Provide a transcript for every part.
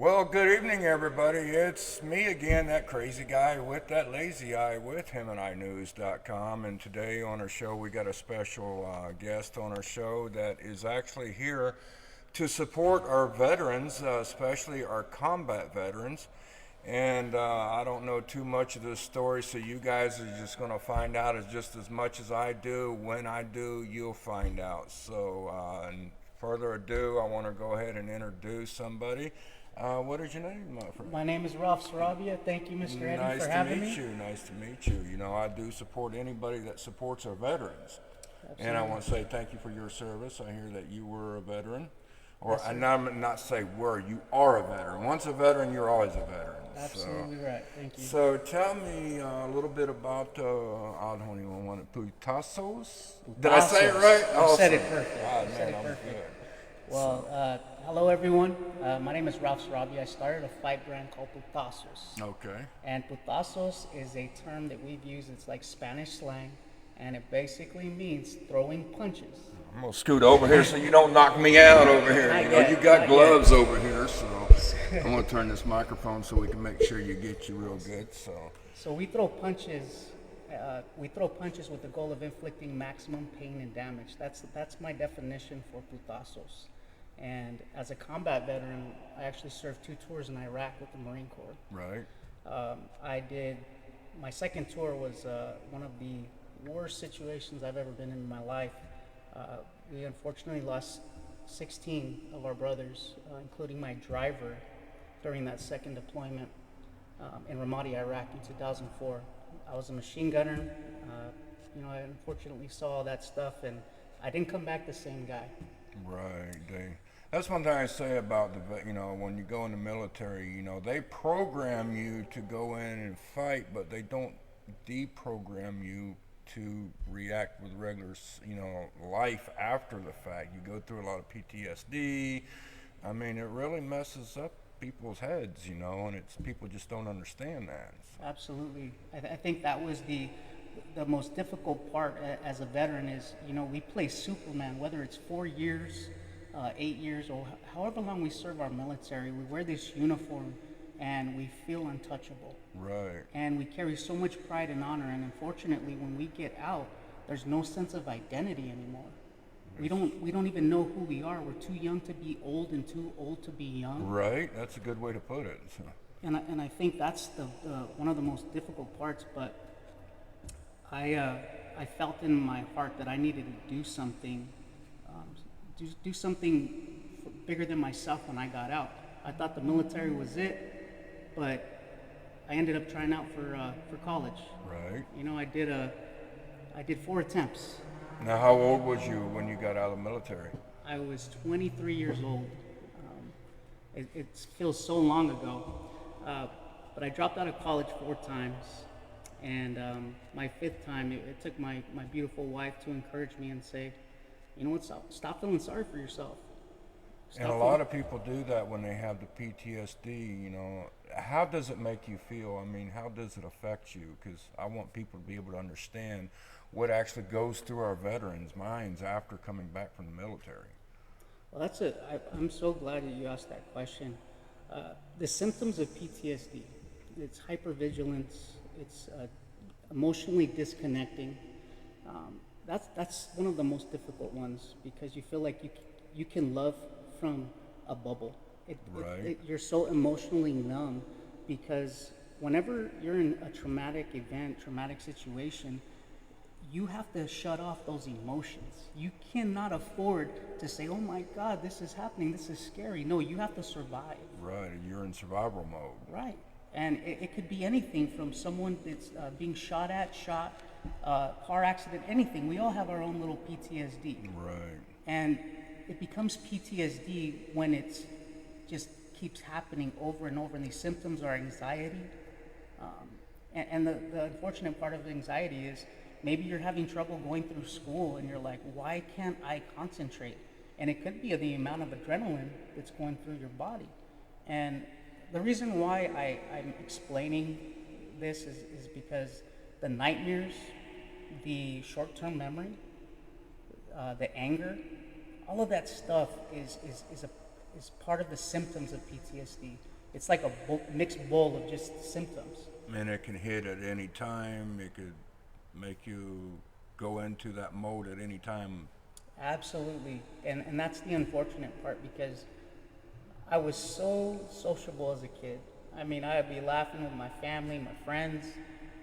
Well, good evening, everybody. It's me again, that crazy guy with that lazy eye with himandInews.com. And today on our show, we got a special guest on our show that is actually here to support our veterans, especially our combat veterans. And I don't know too much of this story, so you guys are just going to find out just as much as I do. When I do, you'll find out. So, and further ado, I want to go ahead and introduce somebody. What is your name, my friend? My name is Ralph Sarabia. Thank you, Mr. Eddie, Nice for to having meet me. you. Nice to meet you. You know, I do support anybody that supports our veterans. And I Absolutely. want to say thank you for your service. I hear that you were a veteran. Or, Yes, sir. and I'm not say were, you are a veteran. Once a veteran, you're always a veteran. Absolutely right. Thank you. So tell me a little bit about, I don't even want it, Putasos? Did I say it right? Putasos. You said Awesome. it perfect. Ah, You said man, it I'm perfect. good. Well, hello, everyone. My name is Ralph Sarabia. I started a fight brand called Putasos. Okay. And Putasos is a term that we've used. It's like Spanish slang, and it basically means throwing punches. I'm gonna scoot over here so you don't knock me out over here. Not You know, yet, you got not gloves over here, so I'm gonna turn this microphone so we can make sure you get you real good. So, So we throw punches. We throw punches with the goal of inflicting maximum pain and damage. That's my definition for Putasos. And as a combat veteran, I actually served 2 tours in Iraq with the Marine Corps. right, I did my second tour was one of the worst situations I've ever been in my life. We unfortunately lost 16 of our brothers, including my driver, during that second deployment in Ramadi, Iraq in 2004. I was a machine gunner. I unfortunately saw all that stuff, and I didn't come back the same guy. right. That's one thing I say about when you go in the military, they program you to go in and fight, but they don't deprogram you to react with regular, life after the fact. You go through a lot of PTSD. I mean, it really messes up people's heads, and it's people just don't understand that. So, Absolutely. I think that was the most difficult part as a veteran is, we play Superman, whether it's 4 years, 8 years, or however long we serve our military. We wear this uniform and we feel untouchable. right. And we carry so much pride and honor. And unfortunately, when we get out, there's no sense of identity anymore. We don't even know who we are. We're too young to be old and too old to be young. Right. That's a good way to put it. So, And I think that's the one of the most difficult parts. But I felt in my heart that I needed to do something, do something bigger than myself when I got out. I thought the military was it, but I ended up trying out for college. right. I did 4 attempts. Now, how old was you when you got out of the military? I was 23 years old. It feels so long ago, but I dropped out of college 4 times, and my fifth time, it took my beautiful wife to encourage me and say, you know what, stop feeling sorry for yourself. And a lot of people do that when they have the PTSD, How does it make you feel? I mean, how does it affect you? Because I want people to be able to understand what actually goes through our veterans' minds after coming back from the military. Well, I'm so glad that you asked that question. The symptoms of PTSD, it's hypervigilance, it's emotionally disconnecting. That's one of the most difficult ones because you feel like you can love from a bubble. Right. You're so emotionally numb because whenever you're in a traumatic event, traumatic situation, you have to shut off those emotions. You cannot afford to say, oh my God, this is happening, this is scary. No, you have to survive. Right. You're in survival mode. Right. And it could be anything from someone that's being shot, car accident, anything. We all have our own little PTSD. Right. And it becomes PTSD when it's just keeps happening over and over. And these symptoms are anxiety. And the unfortunate part of anxiety is maybe you're having trouble going through school and you're like, why can't I concentrate? And it could be the amount of adrenaline that's going through your body. And the reason why I'm explaining this is because the nightmares, the short-term memory, the anger, all of that stuff is is part of the symptoms of PTSD. It's like a mixed bowl of just symptoms. And it can hit at any time. It could make you go into that mode at any time. Absolutely. And that's the unfortunate part because I was so sociable as a kid. I mean, I'd be laughing with my family, my friends,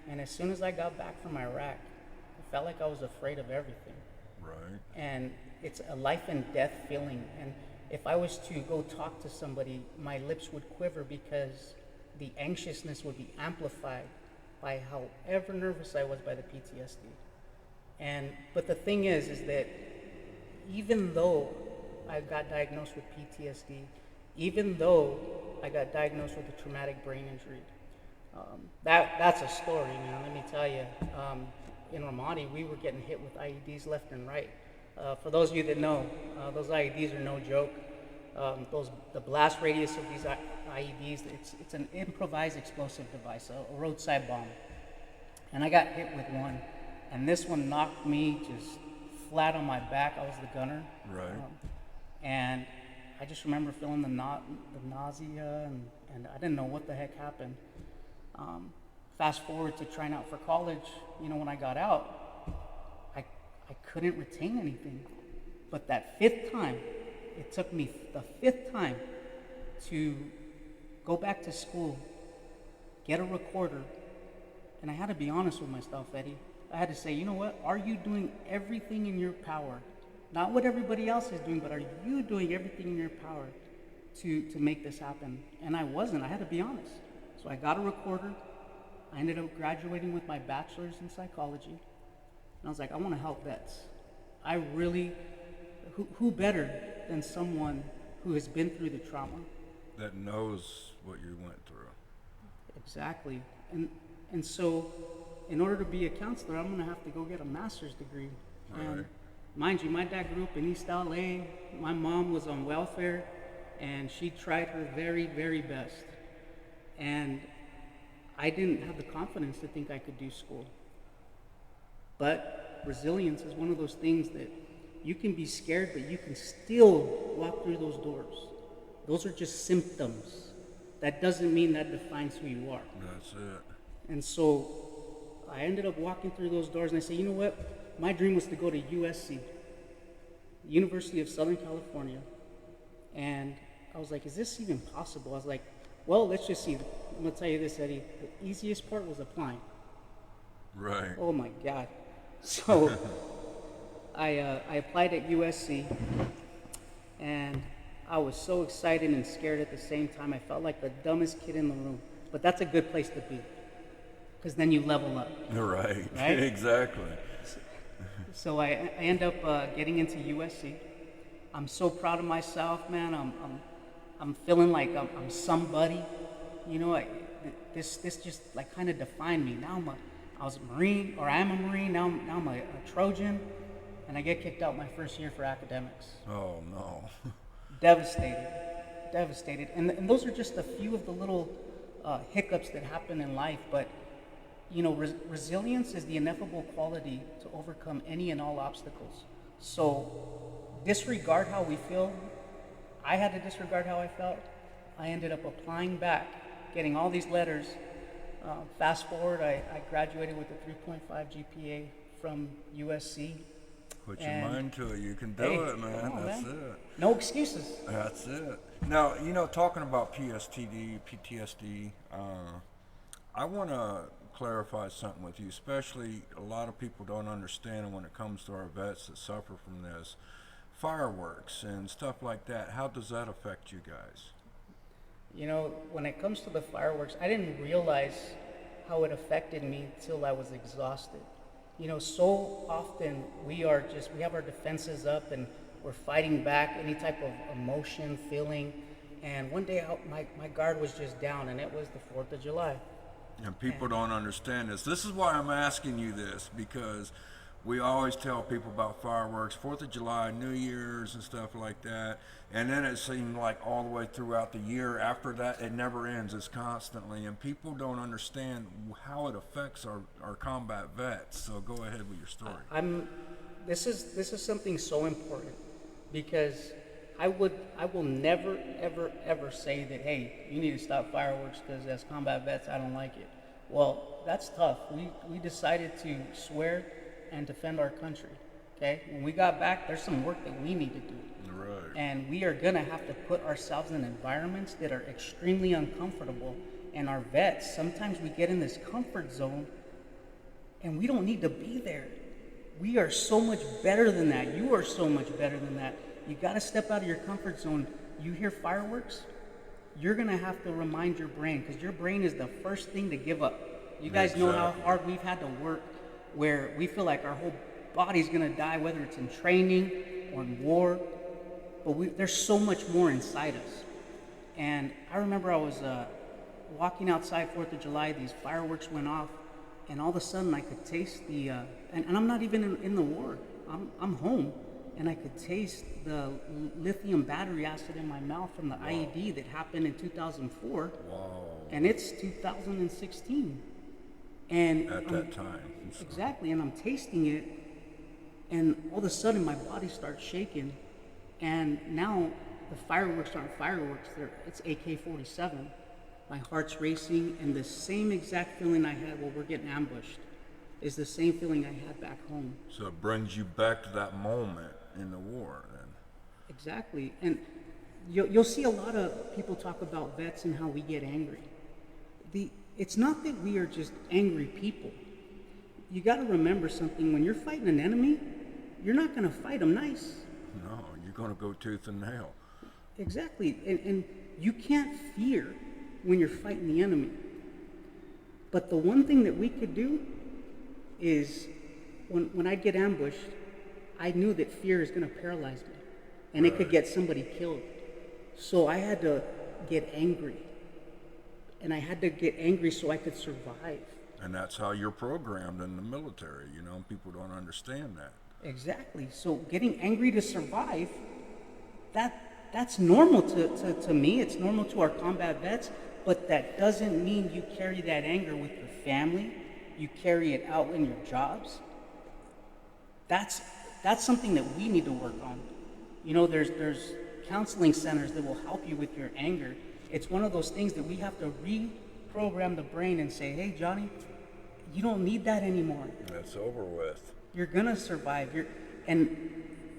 and as soon as I got back from Iraq, I felt like I was afraid of everything. Right. And it's a life and death feeling. And if I was to go talk to somebody, my lips would quiver because the anxiousness would be amplified by however nervous I was by the PTSD. But the thing is that even though I got diagnosed with PTSD, even though I got diagnosed with a traumatic brain injury, that's a story, man. Let me tell you. In Ramadi, we were getting hit with IEDs left and right. For those of you that know, those IEDs are no joke. The blast radius of these IEDs, it's an improvised explosive device, a roadside bomb. And I got hit with one, and this one knocked me just flat on my back. I was the gunner. Right. And I just remember feeling the nausea, and I didn't know what the heck happened. Fast forward to trying out for college, when I got out, I couldn't retain anything. But that fifth time, it took me the fifth time to go back to school, get a recorder, and I had to be honest with myself, Eddie. I had to say, you know what, are you doing everything in your power? Not what everybody else is doing, but are you doing everything in your power to make this happen? And I wasn't, I had to be honest. So I got a recorder. I ended up graduating with my bachelor's in psychology. And I was like, I want to help vets. I really, who better than someone who has been through the trauma? That knows what you went through. Exactly. And so, in order to be a counselor, I'm going to have to go get a master's degree. And Right. mind you, my dad grew up in East LA. My mom was on welfare, and she tried her very, very best. And I didn't have the confidence to think I could do school. But resilience is one of those things that you can be scared, but you can still walk through those doors. Those are just symptoms. That doesn't mean that defines who you are. That's it. And so I ended up walking through those doors, and I said, you know what? My dream was to go to USC, University of Southern California. And I was like, is this even possible? I was like, well, let's just see. I'm going to tell you this, Eddie. The easiest part was applying. Right. Oh, my God. So I applied at USC, and I was so excited and scared at the same time. I felt like the dumbest kid in the room. But that's a good place to be, because then you level up. Right. Right? Exactly. So I end up getting into USC. I'm so proud of myself, man. I'm feeling like I'm somebody. This just like kind of defined me. Now I was a Marine, or I am a Marine. Now I'm a Trojan, and I get kicked out my first year for academics. Oh no. Devastated. And those are just a few of the little hiccups that happen in life. But resilience is the ineffable quality to overcome any and all obstacles. So disregard how we feel. I had to disregard how I felt. I ended up applying back, getting all these letters. Fast forward, I graduated with a 3.5 GPA from USC. Put your And mind to it. You can do hey, it, man. come on, That's man. it. No excuses. That's it. Now, talking about PTSD, I want to clarify something with you, especially a lot of people don't understand when it comes to our vets that suffer from this. Fireworks and stuff like that, how does that affect you guys? When it comes to the fireworks, I didn't realize how it affected me till I was exhausted. So often we have our defenses up and we're fighting back any type of emotion, feeling. And one day my guard was just down, and it was the 4th of July. And people don't understand this. This is why I'm asking you this, because we always tell people about fireworks, 4th of July, New Year's and stuff like that. And then it seemed like all the way throughout the year after that, it never ends. It's constantly. And people don't understand how it affects our combat vets. So go ahead with your story. This is something so important, because I will never, ever, ever say that, hey, you need to stop fireworks because as combat vets, I don't like it. Well, that's tough. We decided to swear and defend our country. Okay? When we got back, there's some work that we need to do. Right. And we are going to have to put ourselves in environments that are extremely uncomfortable. And our vets, sometimes we get in this comfort zone and we don't need to be there. We are so much better than that. You are so much better than that. You got to step out of your comfort zone. You hear fireworks, you're going to have to remind your brain, because your brain is the first thing to give up. You guys know how hard we've had to work, where we feel like our whole body's going to die, whether it's in training or in war. But there's so much more inside us. And I remember I was walking outside 4th of July, these fireworks went off, and all of a sudden I could taste the, and I'm not even in the war, I'm home, and I could taste the lithium battery acid in my mouth from the IED that happened in 2004. Wow. And it's 2016. And At that time. So. Exactly, and I'm tasting it, and all of a sudden my body starts shaking, and now the fireworks aren't fireworks, it's AK-47. My heart's racing, and the same exact feeling I had while we're getting ambushed is the same feeling I had back home. So it brings you back to that moment in the war then. Exactly, and you'll see a lot of people talk about vets and how we get angry. It's not that we are just angry people. You got to remember something. When you're fighting an enemy, you're not going to fight them nice. No, you're going to go tooth and nail. Exactly, and you can't fear when you're fighting the enemy. But the one thing that we could do is when I get ambushed, I knew that fear is going to paralyze me, and it could get somebody killed. So I had to get angry, and I had to get angry so I could survive. And that's how you're programmed in the military, you know, people don't understand that. Exactly. So getting angry to survive, that's normal to me. It's normal to our combat vets, but that doesn't mean you carry that anger with your family. You carry it out in your jobs. That's something that we need to work on. You know, there's counseling centers that will help you with your anger. It's one of those things that we have to reprogram the brain and say, hey, Johnny, you don't need that anymore. That's over with. You're gonna survive. And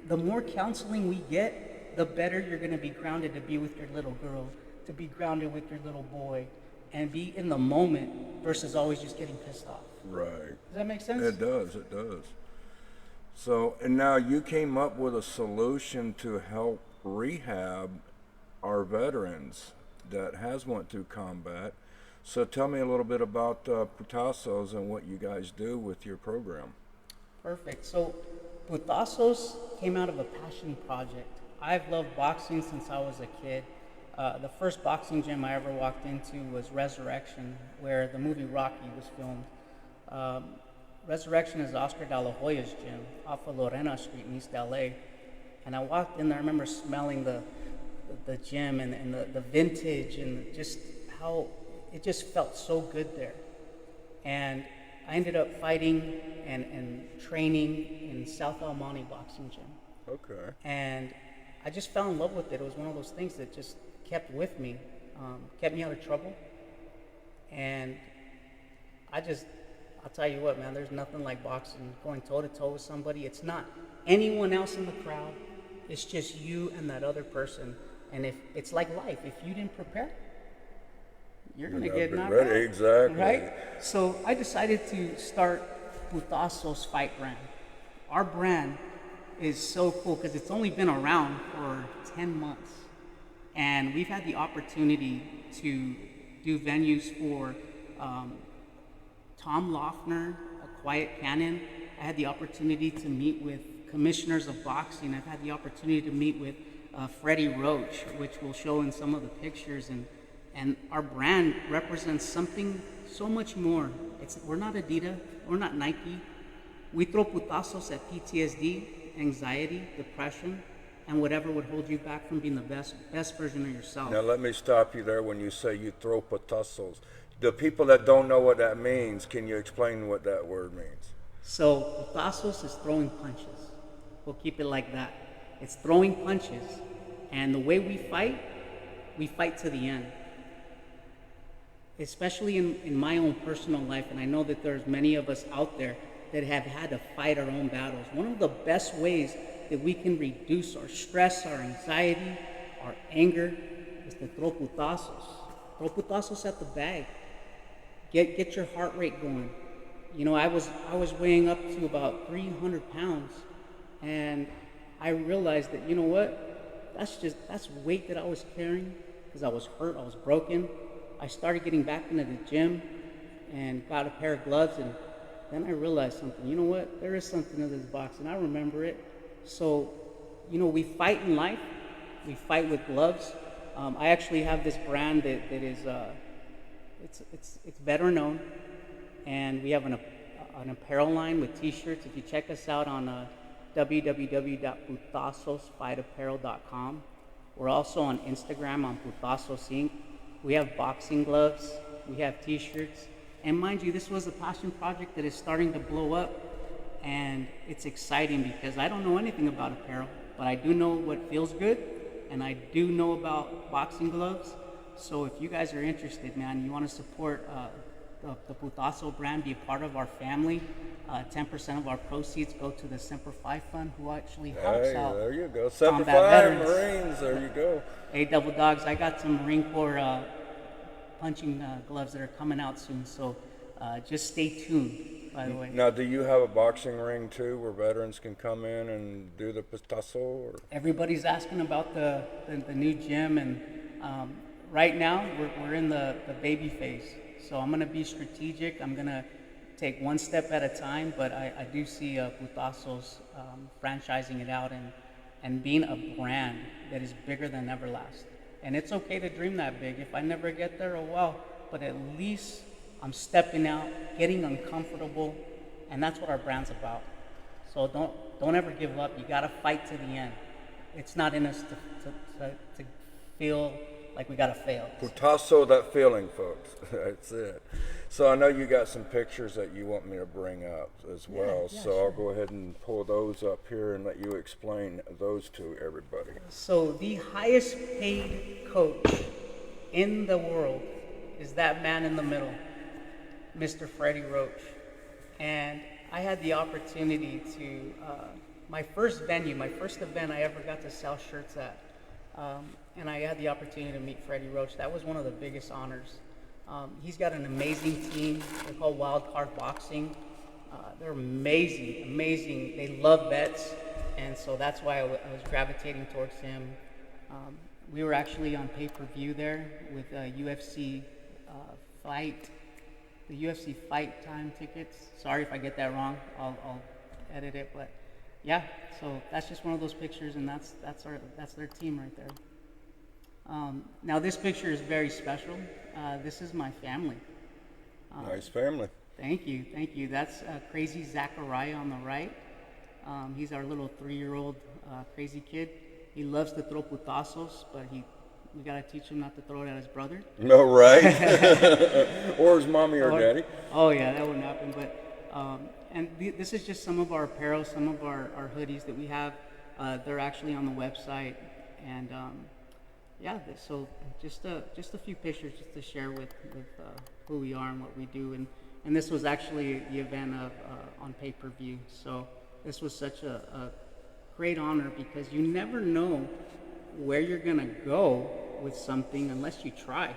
the more counseling we get, the better you're gonna be grounded to be with your little girl, to be grounded with your little boy, and be in the moment versus always just getting pissed off. Right. Does that make sense? It does. So, and now you came up with a solution to help rehab our veterans that has went through combat. So tell me a little bit about Putasos and what you guys do with your program. Perfect. So Putasos came out of a passion project. I've loved boxing since I was a kid. The first boxing gym I ever walked into was Resurrection, where the movie Rocky was filmed. Resurrection is Oscar De La Hoya's gym off of Lorena Street in East LA. And I walked in there, I remember smelling the gym and the vintage and just how it just felt so good there. And I ended up fighting and training in South El Monte Boxing Gym. Okay. And I just fell in love with it. It was one of those things that just kept with me, kept me out of trouble. And I'll tell you what, man, there's nothing like boxing, going toe-to-toe with somebody. It's not anyone else in the crowd. It's just you and that other person. And if it's like life, if you didn't prepare, you're going to get knocked out. Exactly. Right? So I decided to start Putasos Fight Brand. Our brand is so cool because it's only been around for 10 months. And we've had the opportunity to do venues for Tom Loeffner, A Quiet Cannon. I had the opportunity to meet with commissioners of boxing. I've had the opportunity to meet with Freddie Roach, which we'll show in some of the pictures. And our brand represents something so much more. We're not Adidas, we're not Nike. We throw putazos at PTSD, anxiety, depression, and whatever would hold you back from being the best version of yourself. Now let me stop you there when you say you throw putasos. The people that don't know what that means, can you explain what that word means? So putazos is throwing punches. We'll keep it like that. It's throwing punches, And the way we fight to the end. Especially in my own personal life, and I know that there's many of us out there that have had to fight our own battles. One of the best ways that we can reduce our stress, our anxiety, our anger is to throw putasos. Throw putasos at the bag. Get your heart rate going. You know, I was weighing up to about 300 pounds, and I realized that, you know what, that's weight that I was carrying because I was hurt, I was broken. I started getting back into the gym and got a pair of gloves, and then I realized something. You know what? There is something to this box, and I remember it. So, you know, we fight in life. We fight with gloves. I actually have this brand that is it's better known, and we have an apparel line with T-shirts. If you check us out on www.putasosfightapparel.com, we're also on Instagram on Putasos Inc. We have boxing gloves, we have T-shirts, and mind you, this was a passion project that is starting to blow up, and it's exciting because I don't know anything about apparel, but I do know what feels good, and I do know about boxing gloves. So if you guys are interested, man, you want to support the Putaso brand, be a part of our family, 10% of our proceeds go to the Semper Fi Fund, who actually helps out. There you go. Semper combat Fi veterans. Marines. There you go. Hey, Double Dogs, I got some Marine Corps punching gloves that are coming out soon, so just stay tuned, by the way. Now, do you have a boxing ring too, where veterans can come in and do the Putaso? Or? Everybody's asking about the new gym, and right now we're in the baby phase. So I'm gonna be strategic. I'm gonna take one step at a time, but I do see Putasos franchising it out and being a brand that is bigger than Everlast. And it's okay to dream that big. If I never get there, oh well, but at least I'm stepping out, getting uncomfortable, and that's what our brand's about. So don't ever give up. You gotta fight to the end. It's not in us to feel like we gotta fail. Putaso, that feeling, folks. That's it. So I know you got some pictures that you want me to bring up as well. Yeah, so sure. I'll go ahead and pull those up here and let you explain those to everybody. So the highest paid coach in the world is that man in the middle, Mr. Freddie Roach. And I had the opportunity to, my first event I ever got to sell shirts at. And I had the opportunity to meet Freddie Roach. That was one of the biggest honors. He's got an amazing team. They're called Wild Card Boxing. They're amazing. They love vets, and so that's why I was gravitating towards him. We were actually on pay-per-view there with UFC fight, the UFC fight time tickets. Sorry if I get that wrong. I'll edit it, but yeah. So that's just one of those pictures, and that's their team right there. Now this picture is very special. This is my family. Nice family. Thank you. That's crazy Zachariah on the right. He's our little 3-year-old crazy kid. He loves to throw putasos, but we gotta teach him not to throw it at his brother. No, right? Or his mommy or daddy. Oh yeah, that wouldn't happen. But this is just some of our apparel, some of our hoodies that we have. They're actually on the website, and so just a few pictures just to share with who we are and what we do, and this was actually the event of on pay-per-view. So this was such a great honor because you never know where you're gonna go with something unless you try.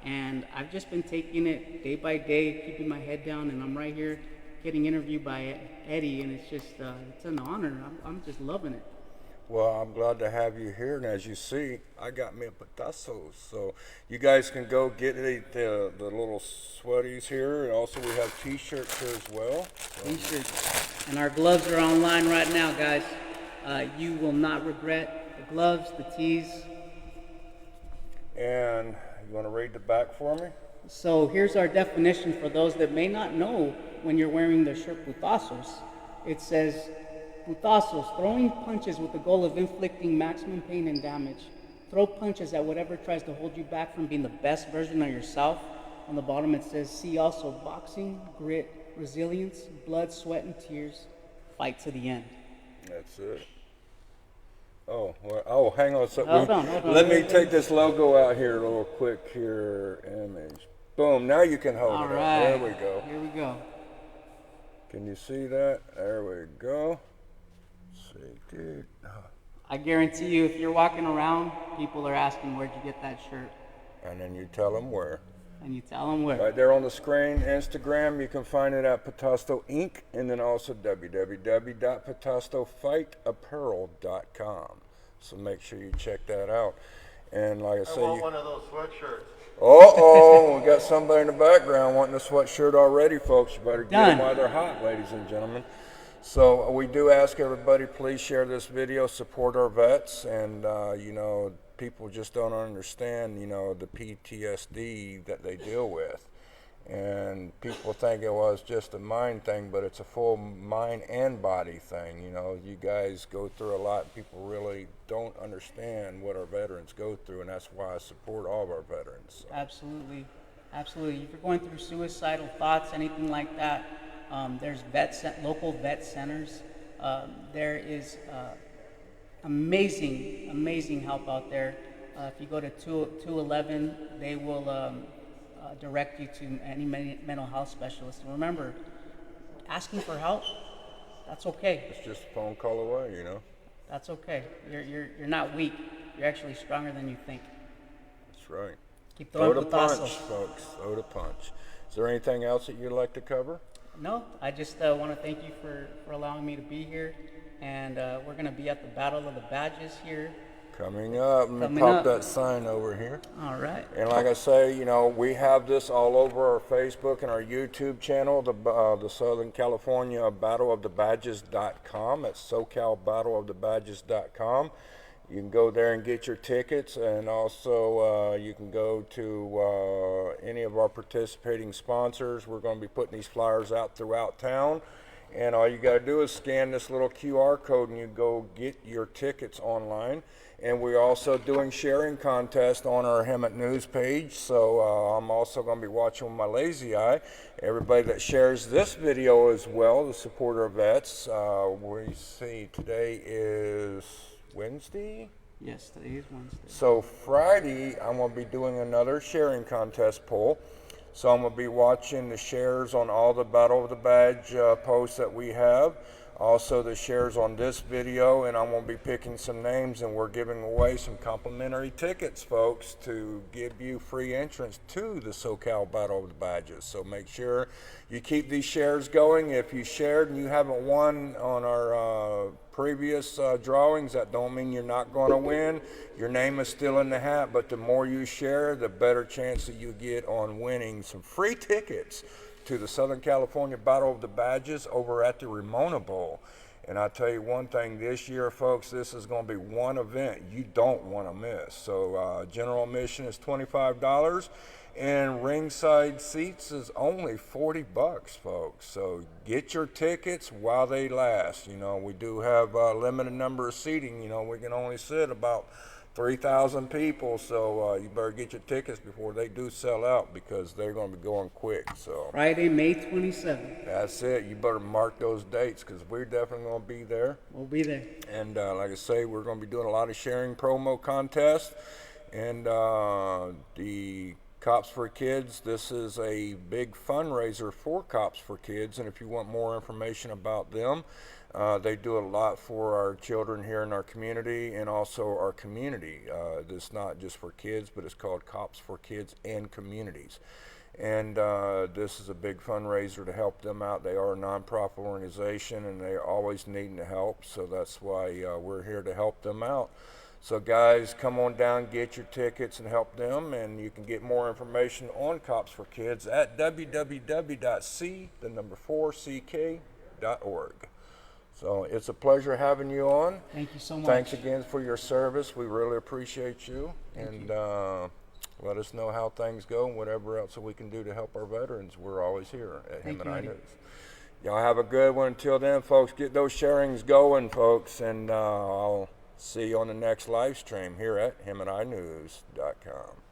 And I've just been taking it day by day, keeping my head down, and I'm right here getting interviewed by Eddie, and it's just it's an honor. I'm just loving it. Well, I'm glad to have you here, and as you see, I got me a Putasos. So you guys can go get the little sweaties here, and also we have T-shirts here as well. T-shirts, and our gloves are online right now, guys. You will not regret the gloves, the tees. And you want to read the back for me? So here's our definition for those that may not know when you're wearing the shirt Putasos. It says, Putasos, throwing punches with the goal of inflicting maximum pain and damage. Throw punches at whatever tries to hold you back from being the best version of yourself. On the bottom it says, see also boxing, grit, resilience, blood, sweat, and tears. Fight to the end. That's it. Oh, hang on a second. Hold on. Let me take this logo out here real quick here. Image. Boom. Now you can hold All it up. right. There we go. Here we go. Can you see that? There we go. Let's see, dude. I guarantee you, if you're walking around, people are asking, where'd you get that shirt? And then you tell them where. And you tell them where. Right there on the screen, Instagram, you can find it at Putasos Inc. and then also www.putasosfightapparel.com. So make sure you check that out. And like I say, I want one of those sweatshirts. we got somebody in the background wanting a sweatshirt already, folks. You better get them Done. while they're hot, ladies and gentlemen. So we do ask everybody, please share this video, support our vets, and people just don't understand, the PTSD that they deal with. And people think it was just a mind thing, but it's a full mind and body thing. You guys go through a lot. People really don't understand what our veterans go through, and that's why I support all of our veterans. So. Absolutely. Absolutely. If you're going through suicidal thoughts, anything like that, there's local vet centers. There is amazing help out there. If you go to 211, they will direct you to any mental health specialist. And remember, asking for help, that's okay. It's just a phone call away, That's okay. You're not weak. You're actually stronger than you think. That's right. Keep throwing Throw the punch, Putasos. folks. Throw the punch. Is there anything else that you'd like to cover? No, I just want to thank you for allowing me to be here. And we're going to be at the Battle of the Badges here. Coming up. Let me Coming pop up. that sign over here. All right. And like I say, we have this all over our Facebook and our YouTube channel, the Southern California Battle of the Badges.com. It's SoCalBattleOfTheBadges.com. You can go there and get your tickets, and also you can go to any of our participating sponsors. We're going to be putting these flyers out throughout town, and all you got to do is scan this little QR code and you go get your tickets online. And we're also doing sharing contest on our Hemet News page, so I'm also going to be watching with my lazy eye. Everybody that shares this video as well to support our vets. We see today is Wednesday? Yes, today is Wednesday. So Friday, I'm going to be doing another sharing contest poll. So I'm going to be watching the shares on all the Battle of the Badge posts that we have. Also the shares on this video, and I'm going to be picking some names, and we're giving away some complimentary tickets, folks, to give you free entrance to the SoCal Battle of the Badges. So make sure you keep these shares going. If you shared and you haven't won on our previous drawings, that don't mean you're not going to win. Your name is still in the hat, but the more you share, the better chance that you get on winning some free tickets to the Southern California Battle of the Badges over at the Ramona Bowl. And I'll tell you one thing, this year, folks, this is going to be one event you don't want to miss. So general admission is $25, and ringside seats is only $40, folks. So get your tickets while they last. We do have a limited number of seating. We can only sit about 3,000 people, so you better get your tickets before they do sell out, because they're going to be going quick. So Friday, May 27th. that's it. You better mark those dates, because we're definitely going to be there. We'll be there. And like I say, we're going to be doing a lot of sharing promo contests. And the Cops for Kids, this is a big fundraiser for Cops for Kids. And if you want more information about them, they do a lot for our children here in our community and also our community. This is not just for kids, but it's called Cops for Kids and Communities. And this is a big fundraiser to help them out. They are a nonprofit organization, and they're always needing the help. So that's why we're here to help them out. So guys, come on down, get your tickets and help them. And you can get more information on Cops for Kids at www.c4ck.org. So it's a pleasure having you on. Thank you so much. Thanks again for your service. We really appreciate you. Thank you. Let us know how things go and whatever else that we can do to help our veterans. We're always here at Him and I News. Y'all have a good one. Until then, folks, get those sharings going, folks. And I'll see you on the next live stream here at HimandINews.com.